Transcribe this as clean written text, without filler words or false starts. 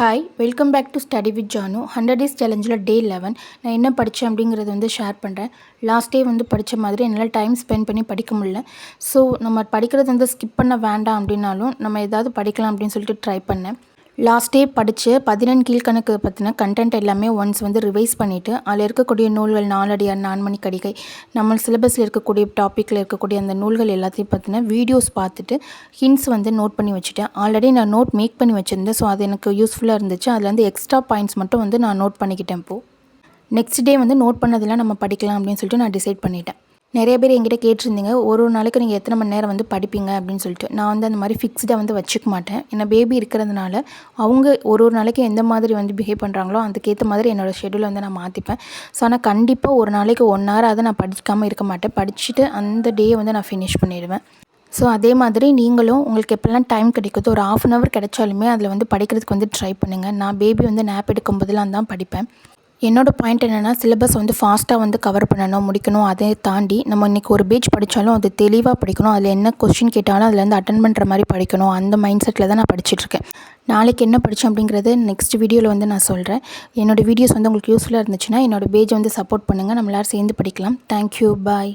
Hi welcome back to study with Janu 100 days சேலஞ்சில் day 11 நான் என்ன படித்தேன் அப்படிங்கிறத வந்து ஷேர் பண்ணுறேன். லாஸ்ட் டே வந்து படித்த மாதிரி என்னால் டைம் ஸ்பெண்ட் பண்ணி படிக்க முடியல. ஸோ நம்ம படிக்கிறது வந்து ஸ்கிப் பண்ண வேண்டாம் அப்படின்னாலும் நம்ம ஏதாவது படிக்கலாம் அப்படின்னு சொல்லிட்டு ட்ரை பண்ணேன். லாஸ்ட் டே படித்து 11 கீழ்கணக்கு பற்றின கண்டென்ட் எல்லாமே ஒன்ஸ் வந்து ரிவைஸ் பண்ணிவிட்டு அதில் இருக்கக்கூடிய நூல்கள் நாலடியார் நான்மணி கடிகை நம்ம சிலபஸில் இருக்கக்கூடிய டாப்பிக்கில் இருக்கக்கூடிய அந்த நூல்கள் எல்லாத்தையும் பற்றின வீடியோஸ் பார்த்துட்டு ஹிண்ட்ஸ் வந்து நோட் பண்ணி வச்சுட்டேன். ஆல்ரெடி நான் நோட் மேக் பண்ணி வச்சுருந்தேன். ஸோ அது எனக்கு யூஸ்ஃபுல்லாக இருந்துச்சு. அதில் வந்து எக்ஸ்ட்ரா பாயிண்ட்ஸ் மட்டும் வந்து நான் நோட் பண்ணிக்கிட்டேன். இப்போது நெக்ஸ்ட் டே வந்து நோட் பண்ணதெல்லாம் நம்ம படிக்கலாம் அப்படின்னு சொல்லிட்டு நான் டிசைட் பண்ணிட்டேன். நிறைய பேர் என்கிட்ட கேட்டிருந்தீங்க, ஒரு நாளைக்கு நீங்கள் எத்தனை மணி நேரம் வந்து படிப்பீங்க அப்படின்னு சொல்லிட்டு. நான் வந்து அந்த மாதிரி ஃபிக்ஸ்டாக வந்து வச்சுக்க மாட்டேன். ஏன்னா பேபி இருக்கிறதுனால அவங்க ஒரு நாளைக்கு எந்த மாதிரி வந்து பிஹேவ் பண்ணுறாங்களோ அதுக்கேற்ற மாதிரி என்னோடய ஷெடியூலை வந்து நான் மாற்றிப்பேன். ஸோ ஆனால் கண்டிப்பாக ஒரு நாளைக்கு 1 hour அதை நான் படிக்காமல் இருக்க மாட்டேன். படிச்சுட்டு அந்த டேயை வந்து நான் ஃபினிஷ் பண்ணிடுவேன். ஸோ அதே மாதிரி நீங்களும் உங்களுக்கு எப்போல்லாம் டைம் கிடைக்குதோ ஒரு 1/2 hour கிடைச்சாலுமே அதில் வந்து படிக்கிறதுக்கு வந்து ட்ரை பண்ணுங்கள். நான் பேபி வந்து நேப் எடுக்கும்போதெல்லாம் தான் படிப்பேன். என்னோடய பாயிண்ட் என்னென்னா, சிலபஸ் வந்து ஃபாஸ்ட்டாக வந்து கவர் பண்ணணும், முடிக்கணும். அதை தாண்டி நம்ம இன்றைக்கி ஒரு பேஜ் படித்தாலும் அது தெளிவாக படிக்கணும். அதில் என்ன கொஸ்டின் கேட்டாலும் அதில் வந்து அட்டன் பண்ணுற மாதிரி படிக்கணும். அந்த மைண்ட் செட்டில் தான் நான் படிச்சுட்ருக்கேன். நாளைக்கு என்ன படித்தேன் அப்படிங்கிறது நெக்ஸ்ட் வீடியோவில் வந்து நான் சொல்கிறேன். என்னோடய வீடியோஸ் வந்து உங்களுக்கு யூஸ்ஃபுல்லாக இருந்துச்சுன்னா என்னோடய பேஜை வந்து சப்போர்ட் பண்ணுங்கள். நம்ம எல்லோரும் சேர்ந்து படிக்கலாம். தேங்க்யூ, பாய்.